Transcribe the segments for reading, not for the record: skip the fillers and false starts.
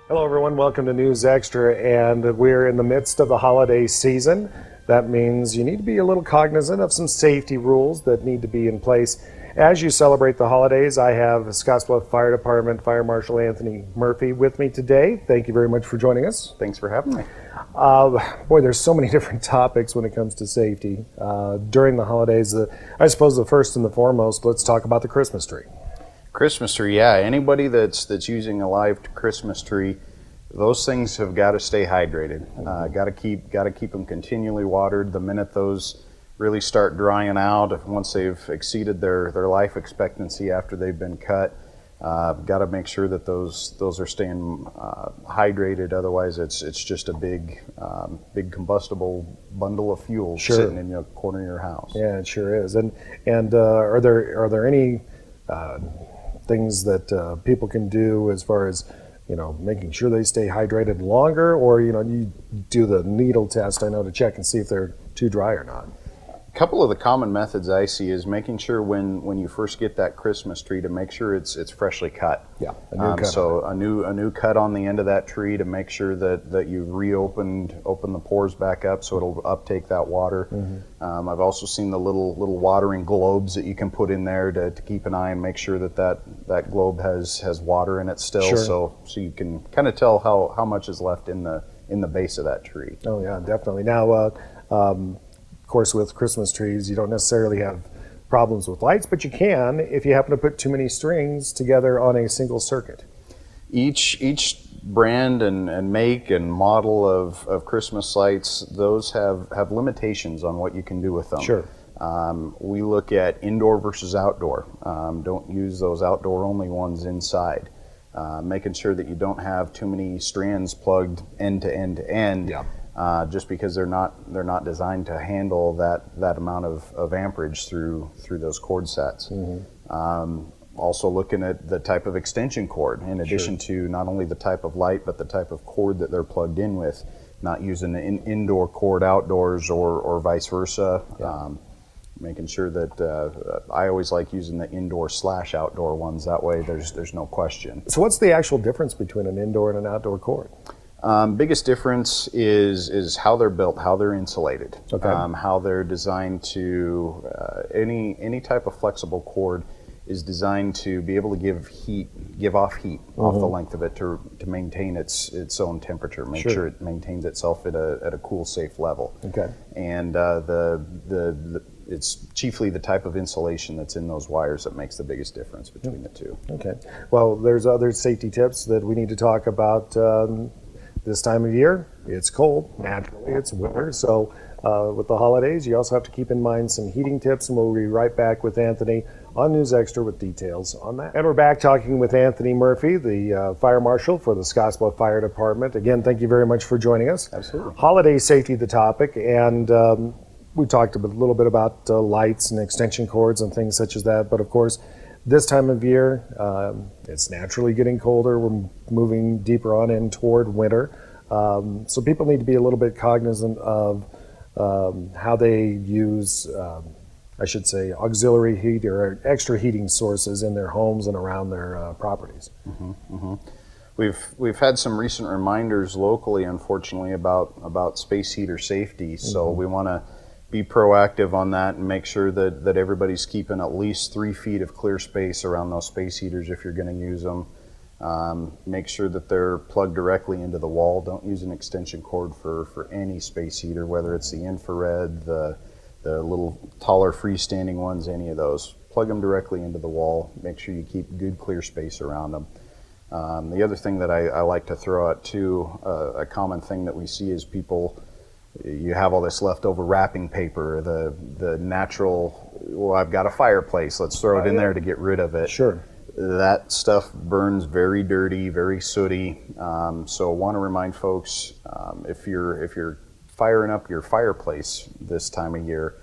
Hello everyone, welcome to News Extra, and we're in the midst of the holiday season. That means you need to be a little cognizant of some safety rules that need to be in place as you celebrate the holidays. I have Scottsbluff Fire Department Fire Marshal Anthony Murphy with me today. Thank you very much for joining us. Thanks for having me. Boy, there's so many different topics when it comes to safety during the holidays. I suppose the first and the foremost, let's talk about the Christmas tree. Christmas tree, yeah. Anybody that's using a live Christmas tree, those things have got to stay hydrated. Got to keep them continually watered. The minute those really start drying out, once they've exceeded their life expectancy after they've been cut, got to make sure that those are staying hydrated. Otherwise, it's just a big combustible bundle of fuel sitting in the corner of your house. Yeah, it sure is. And are there any things that people can do as far as making sure they stay hydrated longer, or you do the needle test, I know, to check and see if they're too dry or not? A couple of the common methods I see is making sure when you first get that Christmas tree to make sure it's freshly cut. Yeah, a new cut. So a new cut on the end of that tree to make sure that you open the pores back up so it'll uptake that water. Mm-hmm. I've also seen the little watering globes that you can put in there to keep an eye and make sure that globe has water in it still. Sure. So you can kind of tell how much is left in the base of that tree. Oh yeah, definitely. Now, of course, with Christmas trees, you don't necessarily have problems with lights, but you can if you happen to put too many strings together on a single circuit. Each brand and make and model of Christmas lights, those have limitations on what you can do with them. Sure. We look at indoor versus outdoor. Don't use those outdoor only ones inside. Making sure that you don't have too many strands plugged end to end to end. Yeah. Just because they're not designed to handle that amount of amperage through those cord sets. Mm-hmm. Also looking at the type of extension cord, in addition to not only the type of light, but the type of cord that they're plugged in with. Not using the indoor cord outdoors or vice versa. Yeah. Making sure that I always like using the indoor/outdoor ones. That way there's no question. So what's the actual difference between an indoor and an outdoor cord? Biggest difference is how they're built, how they're insulated, okay. How they're designed to, any type of flexible cord is designed to be able to give off heat mm-hmm. off the length of it to maintain its own temperature, make sure it maintains itself at a cool, safe level. Okay. And it's chiefly the type of insulation that's in those wires that makes the biggest difference between the two. Okay. Well, there's other safety tips that we need to talk about. This time of year, it's cold. Naturally, it's winter. So with the holidays, you also have to keep in mind some heating tips, and we'll be right back with Anthony on News Extra with details on that. And we're back talking with Anthony Murphy, the Fire Marshal for the Scottsbluff Fire Department. Again, thank you very much for joining us. Absolutely. Holiday safety, the topic, and we talked a little bit about lights and extension cords and things such as that, but of course, this time of year, it's naturally getting colder. We're moving deeper on in toward winter. So people need to be a little bit cognizant of how they use, I should say, auxiliary heat or extra heating sources in their homes and around their properties. Mm-hmm, mm-hmm. We've had some recent reminders locally, unfortunately, about space heater safety. So mm-hmm. we want to be proactive on that and make sure that everybody's keeping at least 3 feet of clear space around those space heaters if you're going to use them. Make sure that they're plugged directly into the wall. Don't use an extension cord for any space heater, whether it's the infrared, the little taller freestanding ones, any of those. Plug them directly into the wall. Make sure you keep good clear space around them. The other thing that I like to throw out too, a common thing that we see is people, you have all this leftover wrapping paper, the natural, well, I've got a fireplace, let's throw it in there to get rid of it. Sure. That stuff burns very dirty, very sooty. So I want to remind folks, if you're firing up your fireplace this time of year,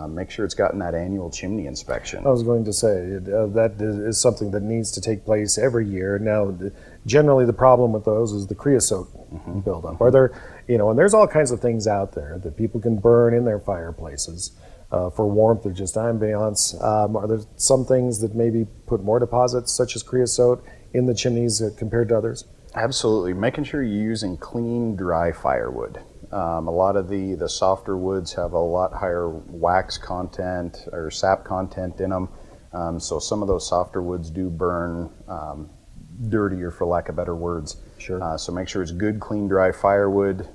make sure it's gotten that annual chimney inspection. I was going to say, that is something that needs to take place every year. Now, generally the problem with those is the creosote buildup. Are there, and there's all kinds of things out there that people can burn in their fireplaces. for warmth or just ambiance. Are there some things that maybe put more deposits, such as creosote, in the chimneys compared to others? Absolutely. Making sure you're using clean, dry firewood. A lot of the softer woods have a lot higher wax content or sap content in them. So some of those softer woods do burn dirtier, for lack of better words. Sure. So make sure it's good, clean, dry firewood.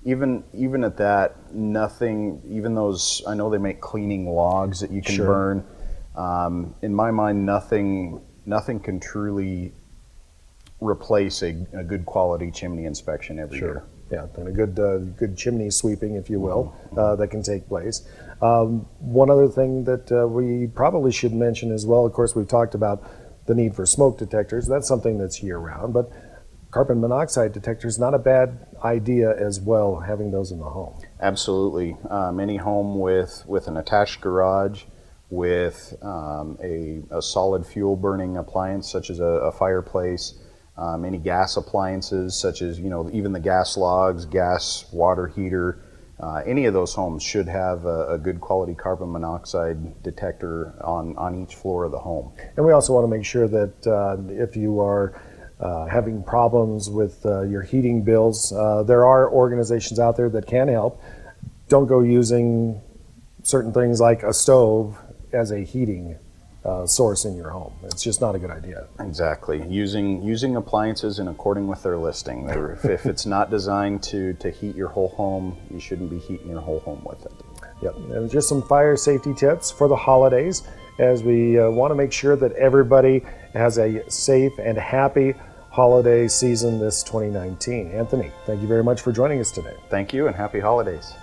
Even at that, nothing, even those, I know they make cleaning logs that you can Sure. burn. In my mind, nothing can truly replace a good quality chimney inspection every year. Yeah, and a good chimney sweeping, if you will, that can take place. One other thing that we probably should mention as well, of course, we've talked about the need for smoke detectors. That's something that's year-round, but carbon monoxide detectors, not a bad idea as well, having those in the home. Absolutely. Any home with an attached garage, with a solid fuel burning appliance such as a fireplace, any gas appliances such as, even the gas logs, gas water heater, any of those homes should have a good quality carbon monoxide detector on each floor of the home. And we also want to make sure that if you are having problems with your heating bills, there are organizations out there that can help. Don't go using certain things like a stove as a heating source in your home. It's just not a good idea. Exactly. Using appliances in according with their listing. If it's not designed to heat your whole home, you shouldn't be heating your whole home with it. Yep. And just some fire safety tips for the holidays, as we want to make sure that everybody has a safe and happy holiday season this 2019. Anthony, thank you very much for joining us today. Thank you and happy holidays.